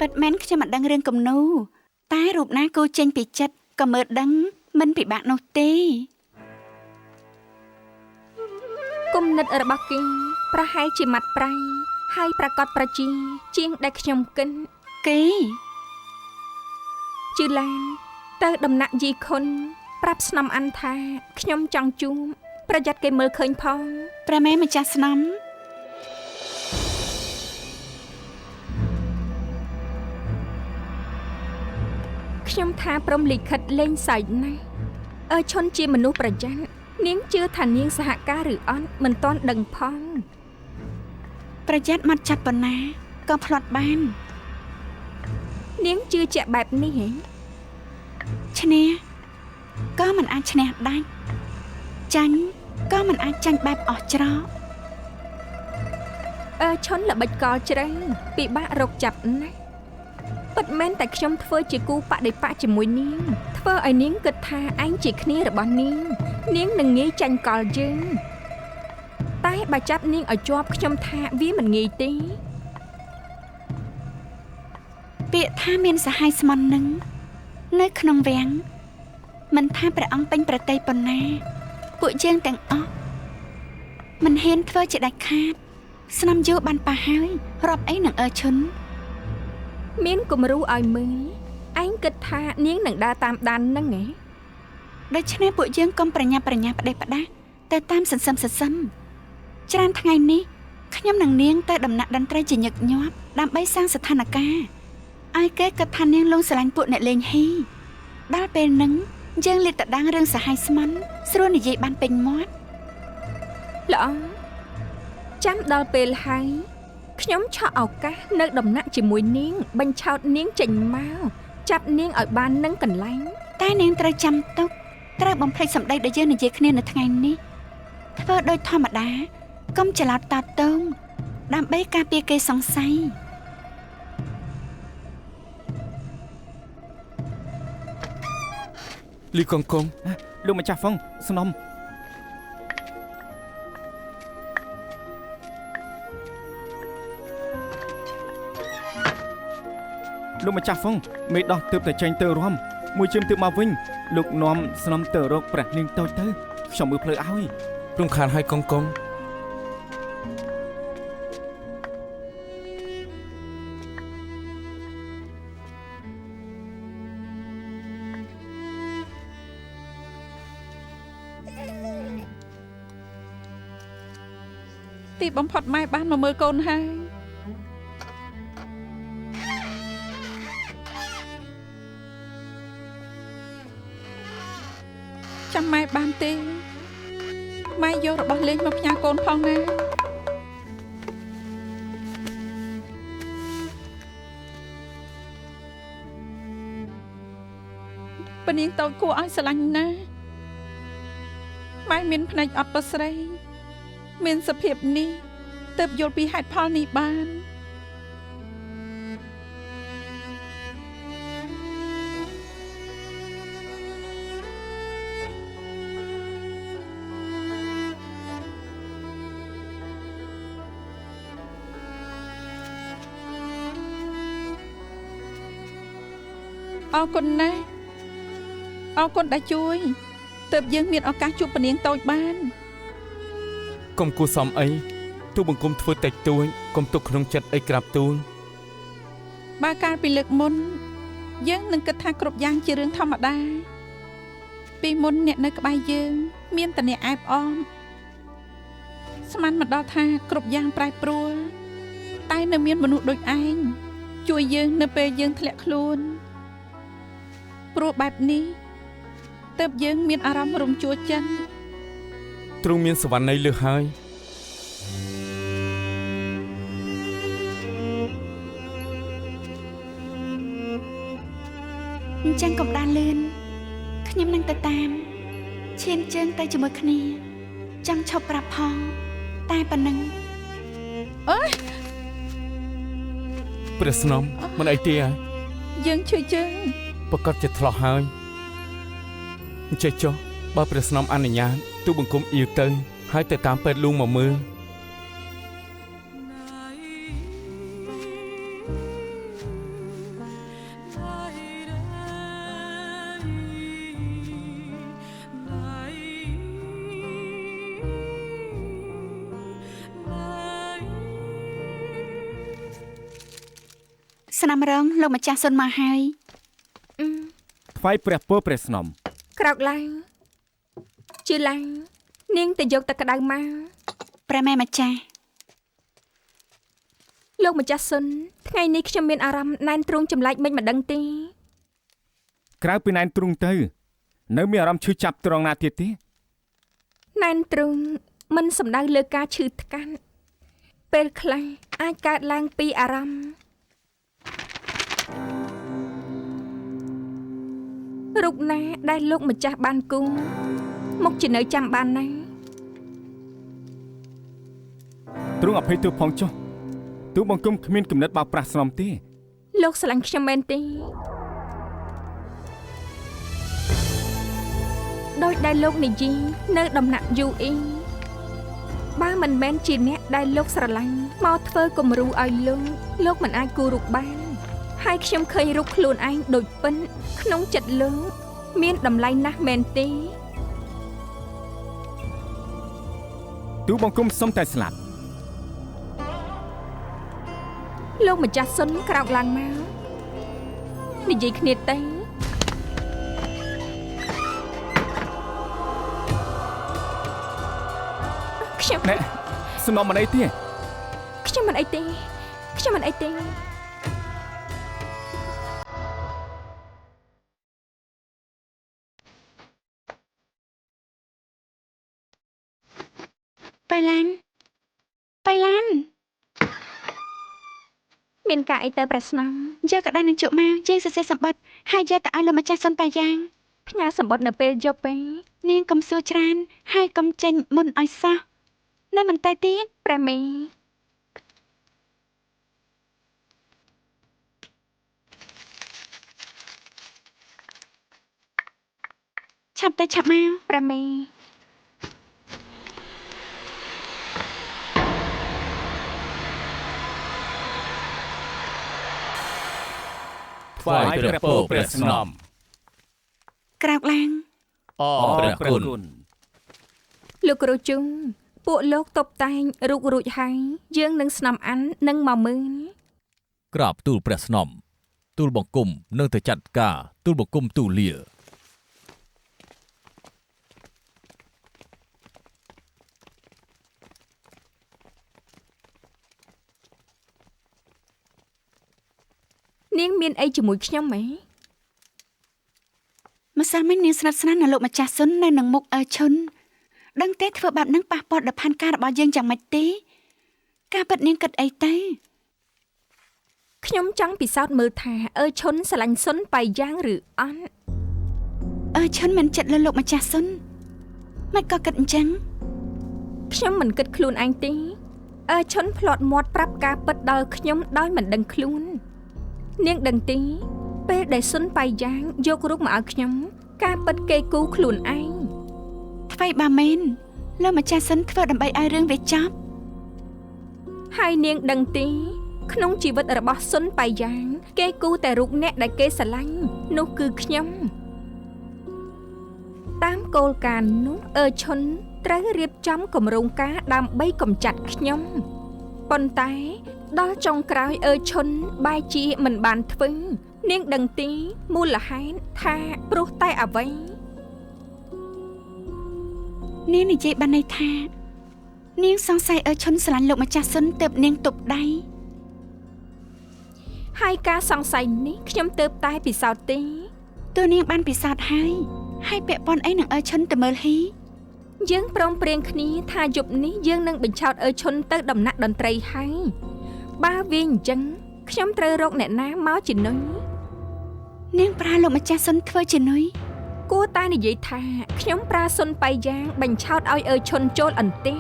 ពិតមែនខ្ញុំមិនដឹងរឿងគំនូរតែរូបណាគូចេញពីចិត្តក៏មើលដឹងមិនពិបាកនោះទេគុណិតរបស់គេប្រហែលជាម៉ាត់ប្រៃហើយប្រកាសប្រជាជាងដែលខ្ញុំគិនគេជឿឡានទៅដំណាក់យីខុនប្រាប់ស្នំអាន់ថាខ្ញុំចង់ជួបប្រយ័ត្នគេមើលឃើញផងព្រះមេម្ចាស់ស្នំខ្ញុំថាព្រមលិខិតលេងសើចណាស់ឈុនជាមនុស្សប្រយ័ត្ននាងជឿថានាងសហការឬអត់មិនទាន់ដឹងផងប្រយ័ត្នមកចាប់ប៉ុណ្ណាក៏ផ្្លាត់បាននាងជឿជាក់បែបនេះឈ្នះក៏មិនអាចឈ្នះដាច់ចាញ់ក៏មិនអាចចាញ់បែបអស់ច្រកឈុនល្បិចកលជ្រៅពិបាករកចាប់ណាស់ពិតមែនតែខ្ញុំធ្វើជាគូបដិបកជាមួយនាងធ្វើឲ្យនាងគិតថាឯងជាគ្នារបស់នាងនឹងងាយចាញ់កលយើងតែបើចាប់នាងឲ្យជាប់ខ្ញុំថាវាមិនងាយទេពាក្យថាមានសហាយស្មន់នឹងនៅក្នុងវាំងមិនថាព្រះអង្គពេញប្រតិប៉ុណ្ណាពួកយើងទាំងអស់មិនហ៊ានធ្វើជាដាច់ខាតស្នំយូបានប៉ះហើយរាប់អីនឹងឈុនមានគំរូឲ្យមើលឯងគិតថានាងនឹងដើរតាមដាននឹងហ៎ដូច្នេះពួកយើងកុំប្រញាប់ប្រញាល់ផ្ដេសផ្ដាស់ទៅតាមសន្សឹមច្រើនថ្ងៃនេះខ្ញុំនឹងនាងទៅដំណាក់តន្ត្រីជាញឹកញាប់ដើម្បីសាងស្ថានភាពឲ្យគេគិតថានាងលងស្រឡាញ់ពួកអ្នកលេងហ៊ីដល់ពេលហ្នឹងយើងលាតត្រដាងរឿងសហាយស្មន់ស្រួលនិយាយបានពេញមាត់ល្អចាំដល់ពេលហើយខ្ញុំឆក់ឱកាសនៅដំណាក់ជាមួយនាងបញ្ឆោតនាងចេញមកចាប់នាងឲ្យបាននឹងកន្លែងតែនាងត្រូវចាំទុកត្រូវបំភ្លេចសម្ដីដែលយើងនិយាយគ្នានៅថ្ងៃនេះធ្វើដោយធម្មតាកុំច្រឡោតតតងដើម្បីការពារគេសង្ស័យលីកុងកុងលោកម្ចាស់ហ្វុងស្នំលោកម្ចាស់ហ្វុងមេដោះទើបតែចេញទៅរំមួយជើងទើបមកវិញលោកនាំស្នំទៅរកព្រះនាងតូចទៅខ្ញុំមើលផ្លូវឲ្យរំខានហើយកុងកុងទីបំផុតម៉ែបានមកមើលកូនហើយចាំម៉ែបានទេម៉ែយករបស់លេងមកផ្ញើកូនផងណាប៉នាងតូចគួរឲ្យស្រឡាញ់ណាស់ម៉ែមានភ្នែកអត់ប្រស្រីមានសភាពនេះទើបយល់ពីហេតុផលនេះបានអរគុណណាស់អរគុណដែលជួយទើបយើងមានឱកាសជួបប៉នាងតូចបានកុំគួរសមអីទូបង្គំធ្វើតិចតួចកុំទុកក្នុងចិត្តអីក្រាបទូលបើកាលពីលើកមុនយើងនឹងគិតថាគ្រប់យ៉ាងជារឿងធម្មតាពីមុនអ្នកនៅក្បែរយើងមានតែអ្នកអែបអមស្មានមិនដល់ថាគ្រប់យ៉ាងប្រែប្រួលតែនៅមានមនុស្សដូចឯងជួយយើងនៅពេលយើងធ្លាក់ខ្លួនព្រោះបែបនេះទើបយើងមានអារម្មណ៍រំជួលចិត្តទ្រង់មានសវណ្ណីលើសហើយអញ្ចឹងកុំដានលឿនខ្ញុំនឹងទៅតាមឈានជើងទៅជាមួយគ្នាចង់ឈប់ប្រាប់ផងតែប៉ុណ្ណឹងអើយព្រះស្នំមិនអីទេយើងឈឺជើងប្រកាសជាឆ្លោះហើយអញ្ចេះចុះបើព្រះស្នំអនុញ្ញាតទូបង្គំអ៊ីវទៅហើយទៅតាមពេទ្យលូងមកមើល ស្នាមរងលោកម្ចាស់សុនមកហើយ ថ្វាយព្រះពរព្រះស្នំ ក្រោកឡើងជឿឡើងនាងទៅយកទឹកក្តៅមក ព្រះម៉ែម្ចាស់ លោកម្ចាស់សុនថ្ងៃនេះខ្ញុំមានអារម្មណ៍ណែនទ្រូងចម្លែកមិនម្ដងទេ ក្រៅពីណែនទ្រូងទៅនៅមានអារម្មណ៍ឈឺចាប់ត្រង់ណាទៀតទេ ណែនទ្រូងមិនសំដៅលើការឈឺថ្កាត់ពេលខ្លះអាចកើតឡើងពីអារម្មណ៍រូបណាដែលលោកម្ចាស់បានគូមកជានៅចាំបានណា ទ្រង់អភ័យទោសផងចុះទូបង្គំគ្មានគំនិតបោកប្រាស់ស្នំទេ លោកស្រឡាញ់ខ្ញុំមែនទេដោយដែលលោកនិយាយនៅដំណាក់យូអ៊ីបើមិនមែនជាអ្នកដែលលោកស្រឡាញ់មកធ្វើគំរូឲ្យលោកមិនអាចគូររូបបានហើយខ្ញុំឃើញរូបខ្លួនឯងដូចពិនក្នុងចិត្តលោកមានតម្លៃណាស់មែនទេ ទូបង្គំសុំតែស្លាប់ លោកម្ចាស់សុនក្រោកឡើងមកនិយាយគ្នាទៅខ្ញុំ ណែស្នំមិនអីទេ ខ្ញុំមិនអីទេខ្ញុំមិនអីទេ បៃឡានបៃឡាន មានការអីទៅប្រស្នំ យកក្តារនឹងជក់មកយើងសរសេរសម្បត្តិហើយយកទៅឲ្យលោកម្ចាស់សុនតាយ៉ាង ផ្ញើសម្បត្តិនៅពេលយប់ពេញ នាងកុំសួរច្រើនហើយកុំចេញមុនឲ្យសោះនៅមិនតែទៀត ព្រះមេ ឆាប់ទៅឆាប់មក ព្រះមេ ថ្វាយព្រះពរព្រះស្នំ ក្រោកឡើង អរព្រះគុណ លោកគ្រូជុងពួកលោកតុបតែងរូបរួចហើយយើងនឹងស្នំអាននឹងមកមើល ក្រាបទូលព្រះស្នំទូលបង្គំនឹងទៅចាត់ការទូលបង្គំទូលា នាងមានអីជាមួយខ្ញុំហ៎ ម្សិលមិញនាងស្និទ្ធស្នាលនឹងលោកម្ចាស់សុននៅនឹងមុខអើឈុនដឹងទេធ្វើបែបហ្នឹងប៉ះពាល់ដល់ផែនការរបស់យើងយ៉ាងម៉េចទេការពិតនាងគិតអីទៅ ខ្ញុំចង់ពិសោធន៍មើលថាឈុនស្រឡាញ់សុនបៃយ៉ាងឬអត់ ឈុនមិនចិត្តលើលោកម្ចាស់សុនមិនក៏គិតអញ្ចឹង ខ្ញុំមិនគិតខ្លួនឯងទេឈុនផ្្លាត់មាត់ប្រាប់ការពិតដល់ខ្ញុំដោយមិនដឹងខ្លួននាងដឹងទេពេលដែលសុនបៃយ៉ាងយករូបមកឲ្យខ្ញុំការពិតគេគូខ្លួនឯង ថ្វីបើមែនលោកម្ចាស់សុនធ្វើដើម្បីឲ្យរឿងវាចប់ ហើយនាងដឹងទេក្នុងជីវិតរបស់សុនបៃយ៉ាងគេគូតែរូបអ្នកដែលគេស្រឡាញ់នោះគឺខ្ញុំតាមគោលការណ៍នោះឈុនត្រូវរៀបចំគម្រោងការដើម្បីកម្ចាត់ខ្ញុំប៉ុន្តែដល់ចុងក្រោយឈុនបែរជាមិនបានធ្វើនាងដឹងទេមូលហេតុថាព្រោះតែអ្វី នាងនិយាយបានន័យថានាងសង្ស័យឈុនស្រឡាញ់លោកម្ចាស់សុនទើបនាងទប់ដៃ ហើយការសង្ស័យនេះខ្ញុំទើបតែពិសោធន៍ទេ តើនាងបានពិសោធន៍ហើយពាក់ព័ន្ធអីនឹងឈុនទៅមើលហ៊ី យើងព្រមព្រៀងគ្នាថាយប់នេះយើងនឹងបញ្ឆោតឈុនទៅដំណាក់តន្ត្រីហើយបើវាអញ្ចឹងខ្ញុំត្រូវរកអ្នកណាមកជំនួយ នាងប្រើលោកម្ចាស់សុនធ្វើជំនួយ គួរតែនិយាយថាខ្ញុំប្រើសុនបៃយ៉ាងបញ្ឆោតឲ្យឈុនចូលអន្ទះ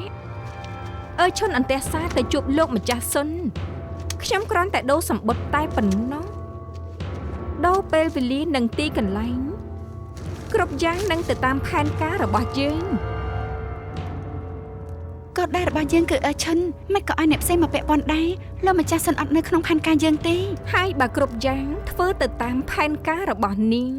ឈុនអន្ទះសារទៅជួបលោកម្ចាស់សុនខ្ញុំគ្រាន់តែដូរសម្បត្តិតែប៉ុណ្ណោះដូរពេលវេលានិងទីកន្លែងគ្រប់យ៉ាងនឹងទៅតាមផែនការរបស់យើង ក៏ តដែររបស់យើងគឺអើឈុនមិនក៏ឲ្យអ្នកផ្សេងមកពាក់ព័ន្ធដែរលោកម្ចាស់សុនអត់នៅក្នុងផែនការយើងទេ ហើយបើគ្រប់យ៉ាងធ្វើទៅតាមផែនការរបស់នាង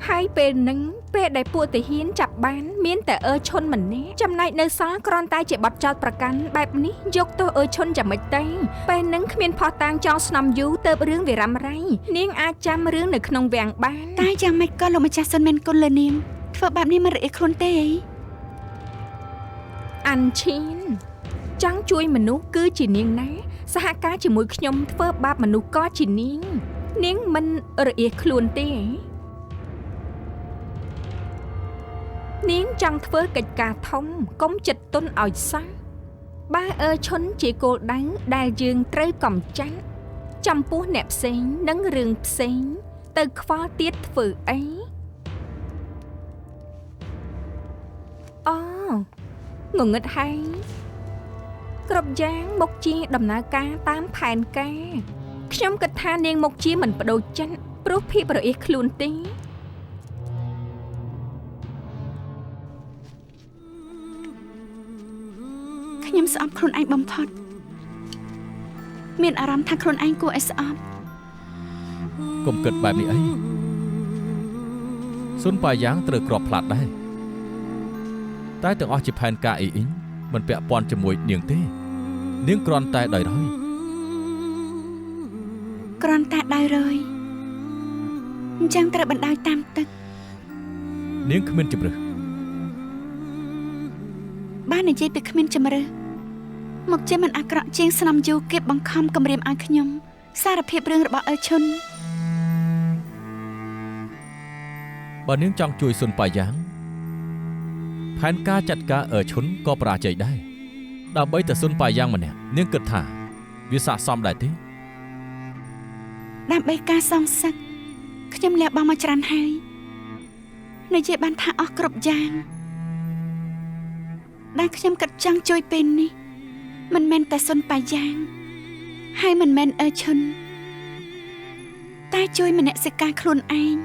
ហើយពេលហ្នឹងពេលដែលពួកទាហានចាប់បានមានតែអើឈុនម្នាក់ចំណែកនៅសល់គ្រាន់តែជាបទចោទប្រកាន់បែបនេះយកទោសអើឈុនយ៉ាងម៉េចទេពេលហ្នឹងគ្មានផោះតាងចោលស្នំយូរទៅរឿងវារ៉ាំរ៉ៃនាងអាចចាំរឿងនៅក្នុងវាំងបាន តែយ៉ាងម៉េចក៏លោកម្ចាស់សុនមានគុណលើនាងធ្វើបែបនេះមិនរអៀលខ្លួនទេអី អាន់ឈីនចង់ជួយមនុស្សគឺជានាងណាសហការជាមួយខ្ញុំធ្វើបាបមនុស្សក៏ជានាងមិនរអៀលខ្លួនទេនាងចង់ធ្វើកិច្ចការធំកុំចិត្តទុនឲ្យសោះបើអើឈុនជាគោលដៅដែលយើងត្រូវកំចាត់ចំពោះអ្នកផ្សេងនិងរឿងផ្សេងទៅខ្វល់ទៀតធ្វើអីអូងងឹតហើយគ្រប់យ៉ាងមុខជាដំណើរការតាមផែនការខ្ញុំគិតថានាងមុខជាមិនបដូរចិត្តព្រោះភាពរអៀសខ្លួនទេខ្ញុំស្អប់ខ្លួនឯងបំផុតមានអារម្មណ៍ថាខ្លួនឯងគួរឲ្យស្អប់ កុំគិតបែបនេះអីសុនប៉ាយ៉ាងត្រូវក្របផ្លាត់ដែរតែទាំងអស់ជាផែនការអ៊ីមិនពាក់ព័ន្ធជាមួយនាងទេនាងគ្រាន់តែដោយរយ គ្រាន់តែដោយរយអញ្ចឹងត្រូវបណ្ដោយតាមទឹក នាងគ្មានជំរឿស បាននិយាយពីគ្មានជំរឿសមកជាមិនអាក្រក់ជាងស្នំយូគៀបបង្ខំគំរាមឲ្យខ្ញុំសារភាពរឿងរបស់អើឈុន បើនាងចង់ជួយសុនប៉ាយ៉ាងផែនការចាត់ការឈុនក៏បរាជ័យដែរដើម្បីតែសុនប៉ាយ៉ាងម្នាក់នាងគិតថាវាស័ក្តិសមដែរទេ ដើម្បីការសងសឹកខ្ញុំលះបង់មកច្រើនហើយនិយាយបានថាអស់គ្រប់យ៉ាងដែលខ្ញុំគិតចង់ជួយពេលនេះមិនមែនតែសុនប៉ាយ៉ាងហើយមិនមែនអើឈុនតែជួយមនសិការខ្លួនឯង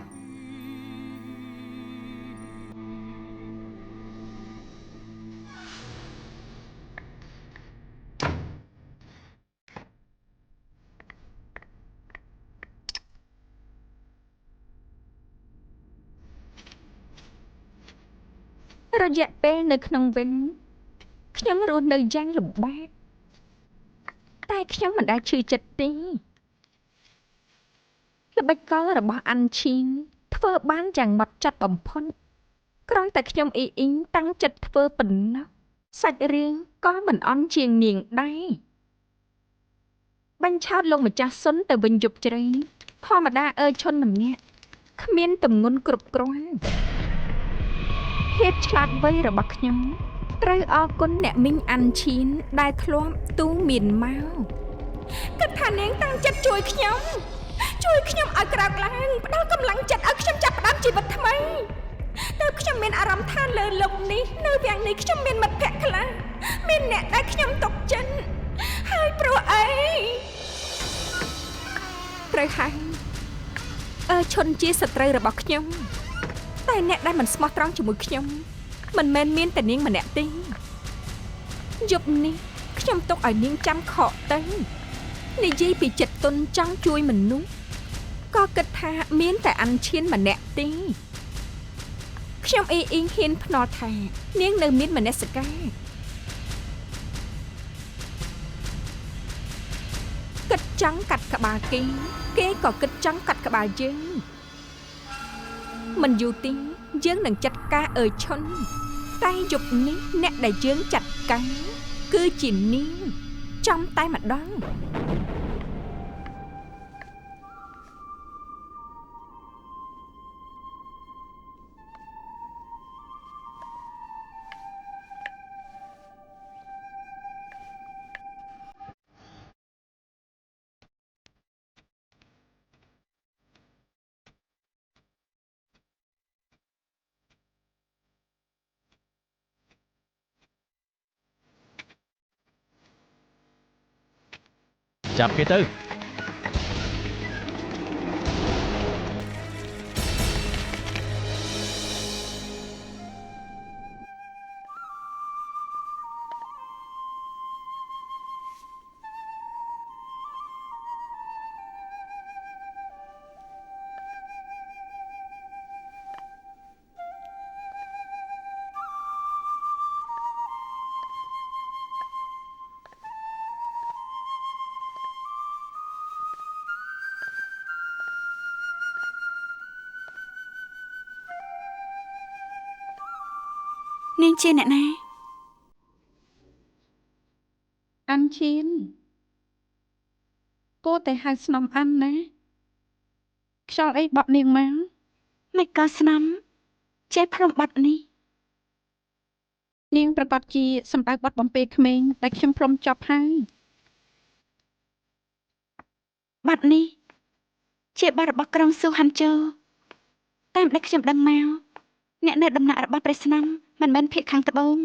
រយៈពេលនៅក្នុងវិញខ្ញុំរស់នៅយ៉ាងលំបាកតែខ្ញុំមិនដែលឈឺចិត្តទេល្បិចកលរបស់អាន់ឈីនធ្វើបានយ៉ាងម៉ត់ចត់បំផុតគ្រាន់តែខ្ញុំអ៊ីតាំងចិត្តធ្វើប៉ុណ្ណោះសាច់រឿងក៏មិនអន់ជាងនាងដែរបាញ់ឆោតលោកម្ចាស់សុនទៅវិញយប់ជ្រៅធម្មតាឈុនម្នាក់គ្មានទម្ងន់គ្រប់គ្រាន់ភាពឆ្លាតវៃរបស់ខ្ញុំត្រូវអរគុណអ្នកមីងអាន់ឈីនដែលធ្លាប់ទូមានមកគិតថានាងតាំងចិត្តជួយខ្ញុំឲ្យក្រោកឡើងផ្ដល់កម្លាំងចិត្តឲ្យខ្ញុំចាប់ផ្ដើមជីវិតថ្មីតែខ្ញុំមានអារម្មណ៍ថាលើលោកនេះនៅវាំងនេះខ្ញុំមានមិត្តភក្តិខ្លះមានអ្នកដែលខ្ញុំទុកចិត្តហើយព្រោះអីត្រូវហើយឈុនជាសត្រូវរបស់ខ្ញុំតែអ្នកដែលមិនស្មោះត្រង់ជាមួយខ្ញុំមិនមែនមានតែនាងម្នាក់ទេយប់នេះខ្ញុំទុកឲ្យនាងចាំខកទៅនិយាយពីចិត្តទុនចង់ជួយមនុស្សក៏គិតថាមានតែអាន់ឈៀនម្នាក់ទេខ្ញុំហ៊ានភ្នាល់ថានាងនៅមានមនសិការគិតចង់កាត់ក្បាលគេក៏គិតចង់កាត់ក្បាលយើងមិនយូរទេយើងនឹងចាត់ការឈុនតែយប់នេះអ្នកដែលយើងចាត់ការគឺជានាងចំតែម្ដងចាប់គេទៅ នាងជាអ្នកណា អាន់ឈៀនគួរតែហៅស្នំអាន់ណាខ្យល់អីបក់នាងមក មិនក៏ស្នំចេះព្រមបាត់នេះ នាងប្រកាសជាសម្ដៅបាត់បំពេក្មេងដែលខ្ញុំព្រមចប់ហើយ បាត់នេះជាបាត់របស់ក្រុងស៊ូហាន់ជូតាមដែលខ្ញុំដឹងមកអ្នកនៅដំណាក់របស់ព្រះស្នំមិនមែនភាគខាងត្បូង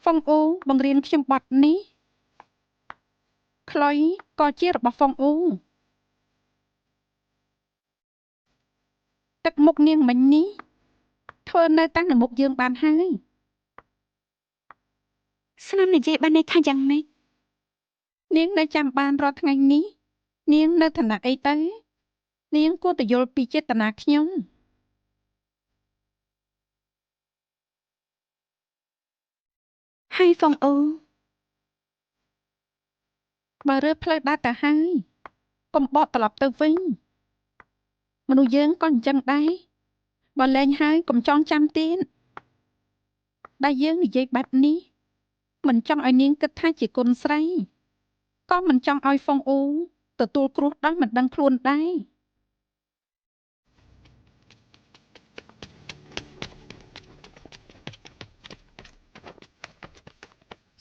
ហ្វុងអូបង្រៀនខ្ញុំបាត់នេះខ្លុយក៏ជារបស់ហ្វុងអូទឹកមុខនាងមិញនេះធ្វើនៅតាំងនៅមុខយើងបានហើយ ស្នំនិយាយបានន័យថាយ៉ាងម៉េច នាងនៅចាំបានរាល់ថ្ងៃនេះនាងនៅឋានៈអីទៅនាងគួរតែយល់ពីចេតនាខ្ញុំ ហើយហ្វុងអូ បើរើផ្លូវដើរទៅហើយកុំបកត្រឡប់ទៅវិញមនុស្សយើងក៏អញ្ចឹងដែរបើលែងហើយកុំចងចាំទៀតដែលយើងនិយាយបែបនេះមិនចង់ឲ្យនាងគិតថាជាគុណស្រីក៏មិនចង់ឲ្យហ្វុងអូទទួលគ្រោះដោយមិនដឹងខ្លួនដែរ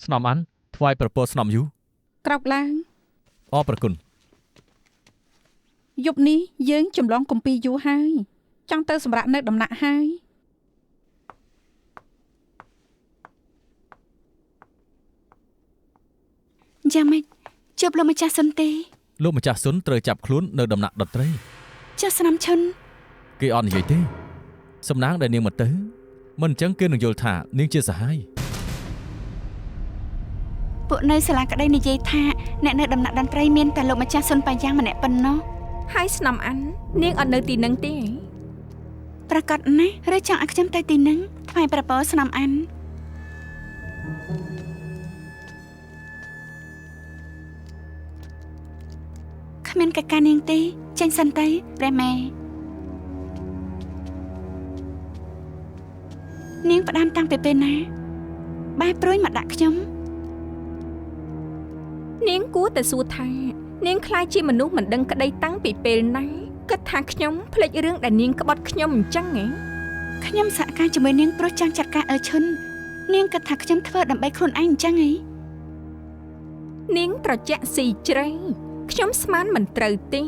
ស្នំអាន់ថ្វាយប្រពោស្នំយូ ក្រោកឡើង អរប្រគុណ យប់នេះយើងចម្លងកំពីយូរហើយចង់ទៅសម្រាប់នៅដំណាក់ហើយ យ៉ាងម៉េចជួបលោកម្ចាស់សុនទេ លោកម្ចាស់ស៊ុនត្រូវចាប់ខ្លួននៅដំណាក់តន្ត្រី ចុះស្នំឈុន គេអត់និយាយទេសំណាងដែលនាងមកទៅមិនអញ្ចឹងគេនឹងយល់ថានាងជាសហាយ ពួកនៅសាលាក្តីនិយាយថាអ្នកនៅដំណាក់តន្ត្រីមានតែលោកម្ចាស់សុនបាយ៉ាងម្នាក់ប៉ុណ្ណោះ ហើយស្នំអាន់នាងអត់នៅទីនឹងទេ ប្រកាសណាស់ឬចង់ឲ្យខ្ញុំទៅទីនឹងថ្វាយប្រពោស្នំអាន់គ្មានកកានាងទេចេញសិនទៅព្រះម៉ែនាងផ្ដាំតាំងពីពេលណាបែរព្រួយមកដាក់ខ្ញុំ នាងគួរតែសួរថានាងខ្លាចជាមនុស្សមិនដឹងក្តីតាំងពីពេលណាគិតថាខ្ញុំភ្លេចរឿងដែលនាងក្បត់ខ្ញុំអញ្ចឹងហ៎ ខ្ញុំសហការជាមួយនាងព្រោះចង់ចាត់ការអើឈុននាងគិតថាខ្ញុំធ្វើដើម្បីខ្លួនឯងអញ្ចឹងហី នាងត្រជាក់ស៊ីជ្រៅខ្ញុំស្មានមិនត្រូវទេ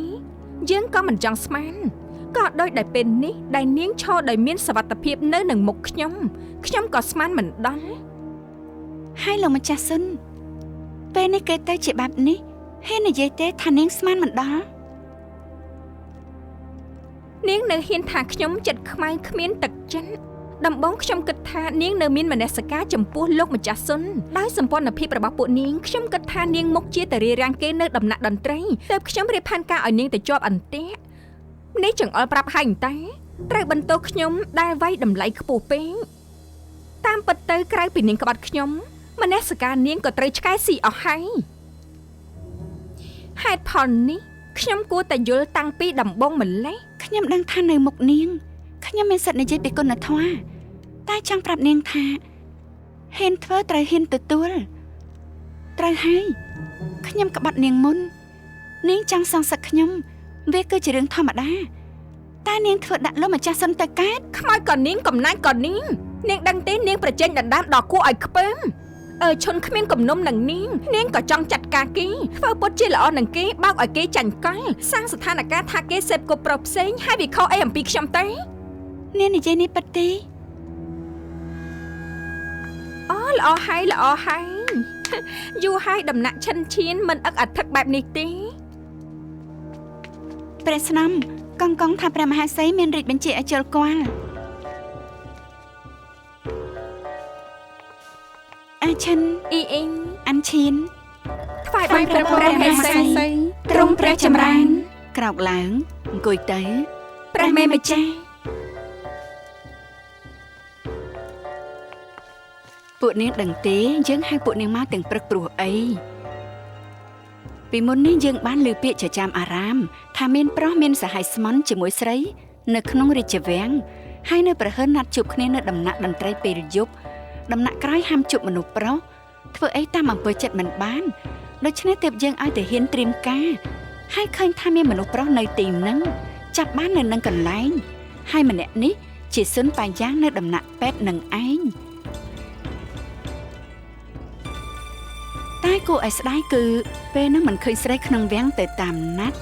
យើងក៏មិនចង់ស្មានក៏ដោយដែលពេលនេះដែលនាងឈរដោយមានសុវត្ថិភាពនៅនឹងមុខខ្ញុំក៏ស្មានមិនដល់ ហើយលោកម្ចាស់សុនពេលនេះគេទៅជាបែបនេះហ៊ាននិយាយទេថានាងស្មានមិនដល់ នាងនៅហ៊ានថាខ្ញុំចិត្តខ្មៅគ្មានទឹកចិត្តដំបងខ្ញុំគិតថានាងនៅមានមនសិការចំពោះលោកម្ចាស់សុនដោយសម្ព័ន្ធភាពរបស់ពួកនាងខ្ញុំគិតថានាងមុខជាតរារាំងគេនៅដំណាក់តន្ត្រីទើបខ្ញុំរៀបផែនការឲ្យនាងទៅជាប់អន្ទាក់នេះចង្អុលប្រាប់ហើយតែត្រូវបន្ទោសខ្ញុំដែលវាយតម្លៃខ្ពស់ពេកតាមពិតទៅក្រៅពីនាងក្បត់ខ្ញុំមនសិការនាងក៏ត្រូវឆ្កែស៊ីអស់ហើយហេតុផលនេះខ្ញុំគួរតែយល់តាំងពីដំបូងម្លេះ ខ្ញុំដឹងថានៅមុខនាងខ្ញុំមានសិទ្ធិនិយាយពីគុណធម៌តែចង់ប្រាប់នាងថាហ៊ានធ្វើត្រូវហ៊ានទទួលត្រូវហើយខ្ញុំក្បត់នាងមុននាងចង់សងសឹកខ្ញុំវាគឺជារឿងធម្មតាតែនាងធ្វើដាក់លោកម្ចាស់សុនទៅកើត ខ្មៅក៏នាងកំណាញ់ក៏នាងដឹងទេនាងប្រជែងដណ្ដើមដល់គួរឲ្យខ្ពើមឈុនគ្មានគំនុំនឹងនាងក៏ចង់ចាត់ការគេធ្វើពុតជាល្អនឹងគេបោកឲ្យគេចាញ់កលសាងស្ថានភាពថាគេសេពគប់ប្រុសផ្សេងហើយវាខុសអីអំពីខ្ញុំទេ នាងនិយាយនេះពិតទេ អូល្អហើយយូរហើយដំណាក់ឈិនឈៀនមិនអឹកអធិកបែបនេះទេ ព្រះស្នំកងថាព្រះមហាសីមានរាជបញ្ជាឲ្យជលគាល់អាឈិន អ៊ីអ៊ីង អាន់ឈៀន ថ្វាយបាយព្រះមហាសី ទ្រង់ព្រះចម្រើនក្រោកឡើងអង្គុយទៅ ព្រះមេម្ចាស់ ពួកនាងដឹងទេយើងហៅពួកនាងមកទាំងព្រឹកព្រោះអីពីមុននេះយើងបានឮពាក្យចចាមអារាមថាមានប្រុសមានសហាយស្មន់ជាមួយស្រីនៅក្នុងរាជវាំង ហើយនៅប្រហិនណាត់ជួបគ្នានៅដំណាក់តន្ត្រីពេលយប់ដំណាក់ក្រោយហាមជួបមនុស្សប្រុសធ្វើអីតាមអំពើចិត្តមិនបានដូច្នេះទើបយើងឲ្យតែហ៊ានត្រៀមការហើយឃើញថាមានមនុស្សប្រុសនៅទីហ្នឹងចាប់បាននៅនឹងកន្លែងហើយម្នាក់នេះជាស៊ុនប៉ាយ៉ាងនៅដំណាក់ពេទ្យនឹងឯងតែគួរឲ្យស្ដាយគឺពេលហ្នឹងមិនឃើញស្រីក្នុងវាំងទៅតាមណាត់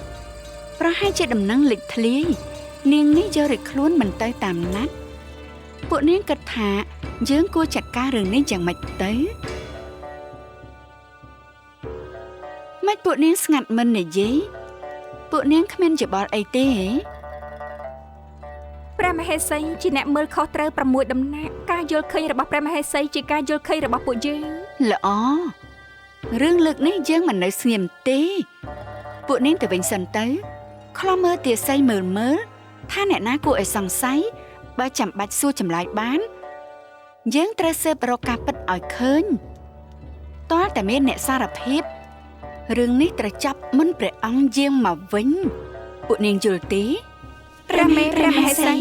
ប្រហែលជាដំណឹងលេចធ្លាយនាងនេះយករិះខ្លួនមិនទៅតាមណាត់ពួកនាងគិតថាយើងគួរចាត់ការរឿងនេះយ៉ាងម៉េចទៅមិនពួកនាងស្ងាត់មិននិយាយពួកនាងគ្មានច្បល់អីទេព្រះមហេសីជាអ្នកមើលខុសត្រូវ6ដំណាក់ការយល់ឃើញរបស់ព្រះមហេសីជាការយល់ឃើញរបស់ពួកយើងល្អរឿងលើកនេះយើងមិននៅស្ងៀមទេពួកនាងទៅវិញសិនទៅខ្លំមើលទាស័យមើលថាអ្នកណាគួរឲ្យសង្ស័យបើចាំបាច់សួរចម្លើយបានយើងត្រូវស៊ើបរកការពិតឲ្យឃើញតើតែមានអ្នកសារភាពរឿងនេះត្រូវចាប់មុនព្រះអង្គយាងមកវិញពួកនាងយល់ទេព្រះមហេសី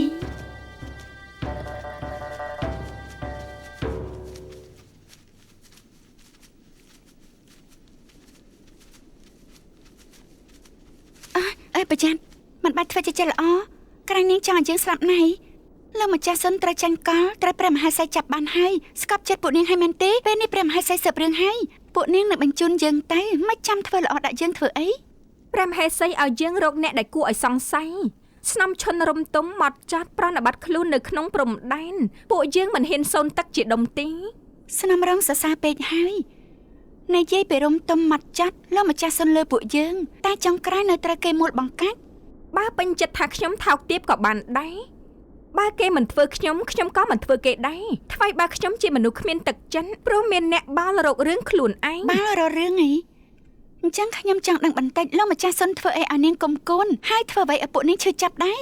អើយប្រចាំមិនបាច់ធ្វើជាចិត្តល្អក្រែងនាងចង់ឲ្យយើងស្លាប់ណៃលោកម្ចាស់សុនត្រូវចាញ់កលត្រូវព្រះមហេសីចាប់បានហើយស្កប់ចិត្តពួកនាងឲ្យមែនទេពេលនេះព្រះមហេសីស៊ើបរឿងហើយពួកនាងនឹងបញ្ជូនយើងទៅមិនចាំធ្វើល្អដាក់យើងធ្វើអីព្រះមហេសីឲ្យយើងរកអ្នកដែលគួរឲ្យសង្ស័យស្នំឈុនរំទុំមកចាត់ប្រណិប័តខ្លួននៅក្នុងព្រំដែនពួកយើងមិនហ៊ានសូនទឹកជាដុំទេស្នំរងសរសើរពេកហើយនិយាយពីរំទុំមកចាត់លោកម្ចាស់សុនលើពួកយើងតែចុងក្រោយនៅត្រូវគេមួលបង្កាច់បើពេញចិត្តថាខ្ញុំថោកទាបក៏បានដែរបើគេមិនធ្វើខ្ញុំក៏មិនធ្វើគេដែរថ្មីបើខ្ញុំជាមនុស្សគ្មានទឹកចិនព្រោះមានអ្នកបាល់រករឿងខ្លួនឯងបាល់រករឿងអីអញ្ចឹងខ្ញុំចង់ដឹងបន្តិចលោកម្ចាស់សុនធ្វើអីឲ្យនាងកុំគួនហើយធ្វើអ្វីឲ្យពួកនាងឈឺចាប់ដែរ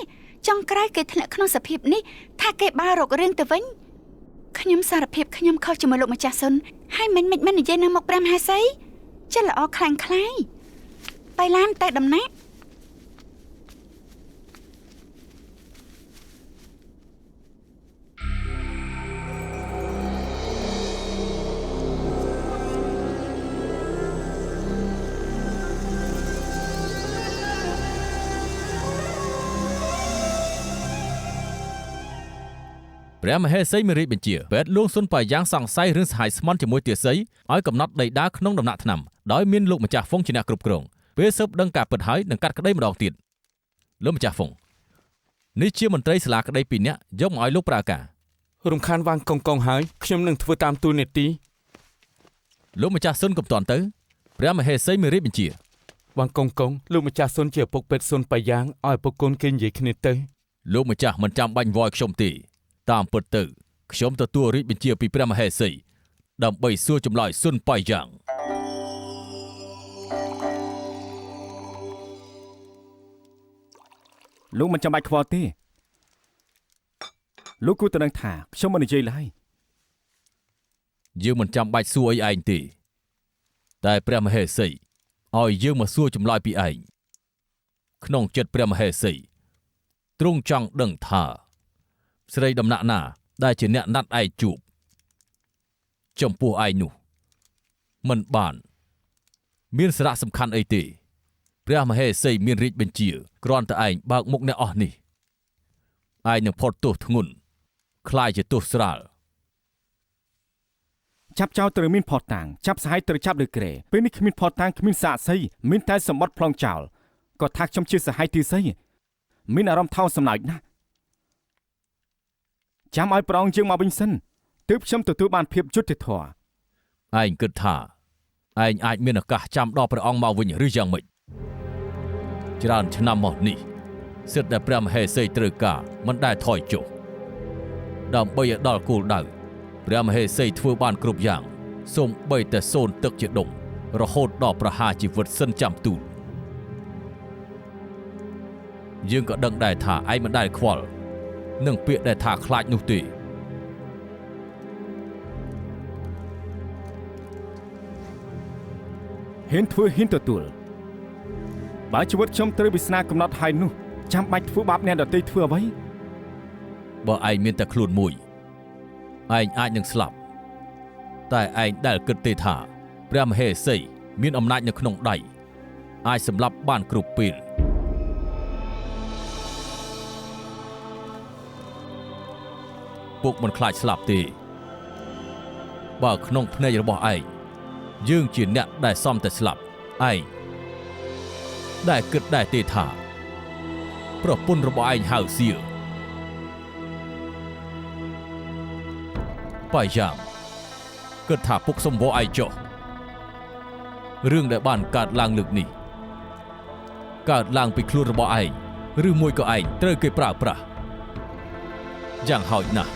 ចុងក្រោយគេធ្លាក់ក្នុងសភាពនេះថាគេបាល់រករឿងទៅវិញខ្ញុំសារភាពខ្ញុំខុសជាមួយលោកម្ចាស់សុនហើយមិននិយាយនៅមុខព្រះមហេសីចិត្តល្អខ្លាំងខ្លាយបៃឡានទៅដំណាក់ព្រះមហេសីមានរាជបញ្ជាពេទ្យលោកសុនប៉ាយ៉ាងសង្ស័យរឿងសហាយស្មន់ជាមួយទាស័យឲ្យកំណត់ដីដាក្នុងដំណាក់ថ្នាំដោយមានលោកម្ចាស់ហ្វុងជាអ្នកគ្រប់គ្រងពេលស៊ើបដឹងការពិតហើយនឹងកាត់ក្តីម្ដងទៀតលោកម្ចាស់ហ្វុងនេះជាមន្ត្រីសាលាក្តី2នាក់យកមកឲ្យលោកប្រើការរំខានវាងកងហើយខ្ញុំនឹងធ្វើតាមទូនីតិលោកម្ចាស់សុនកំតាន់ទៅព្រះមហេសីមានរាជបញ្ជាវាងកងលោកម្ចាស់សុនជាឪពុកពេទ្យសុនប៉ាយ៉ាងឲ្យឪពុកកូនគេនិយាយគ្នាទៅលោកម្ចាស់មិនចាំបាច់វល់ខ្ញុំទេតាមពិតទៅខ្ញុំទទួលរាជបញ្ជាពីព្រះមហេសីដើម្បីសួរចម្លើយស៊ុនប៉ៃយ៉ាងលោកមិនចាំបាច់ខ្វល់ទេលោកគួរតែដឹងថាខ្ញុំមិននិយាយឡើយយើងមិនចាំបាច់សួរអីឯងទេតែព្រះមហេសីឲ្យយើងមកសួរចម្លើយពីឯងក្នុងចិត្តព្រះមហេសីទ្រង់ចង់ដឹងថាស្រីដំណាក់ណាដែលជាអ្នកណាត់ឯងជួបចំពោះឯងនោះមិនបានមានសារៈសំខាន់អីទេព្រះមហេសីមានរាជបញ្ជាគ្រាន់តែឯងបើកមុខអ្នកអស់នេះឯងនឹងផុតទោសធ្ងន់คล้ายជាទោសស្រាលចាប់ចោលត្រូវមានផតតាំងចាប់សហាយត្រូវចាប់លើក្រែពេលនេះគ្មានផតតាំងគ្មានសាកសីមានតែសម្បត្តិប្លង់ចោលក៏ថាខ្ញុំជាសហាយទីសីមានអារម្មណ៍ថោកសំណើចណាស់ចាំឲ្យប្រងយើងមកវិញសិនទើបខ្ញុំទទួលបានភាពយុត្តិធម៌ឯងគិតថាឯងអាចមានឱកាសចាំដល់ព្រះអង្គមកវិញឬយ៉ាងម៉េចច្រើនឆ្នាំមកនេះសិទ្ធិដែលព្រះមហេសីត្រូវការមិនដែលថយចុះដើម្បីឲ្យដល់គោលដៅព្រះមហេសីធ្វើបានគ្រប់យ៉ាងសូម្បីតែសូនទឹកជាដុំរហូតដល់ប្រហារជីវិតសិនចាំទូលយើងក៏ដឹងដែរថាឯងមិនដែលខ្វល់នឹងពាក្យដែលថាខ្លាចនោះទេហ៊ានធ្វើហ៊ានទទួលបើជីវិតខ្ញុំត្រូវវាសនាកំណត់ហើយនោះចាំបាច់ធ្វើបាបអ្នកដទៃធ្វើអ្វី បើឯងមានតែខ្លួនមួយឯងអាចនឹងស្លាប់តែឯងដែលគិតទេថាព្រះមហេសីមានអំណាចនៅក្នុងដៃអាចសម្លាប់បានគ្រប់ពេលពុកមិនខ្លាចស្លាប់ទេបើក្នុងភ្នែករបស់ឯងយើងជាអ្នកដែលសមតែស្លាប់ឯងដែលគិតដែរទេថាប្រពន្ធរបស់ឯងហៅសៀបាយយ៉ាងគិតថាពុកសំវឯងចុះរឿងដែលបានកើតឡើងលើកនេះកើតឡើងពីខ្លួនរបស់ឯងឬមួយក៏ឯងត្រូវគេប្រើប្រាស់យ៉ាងហោចណាស់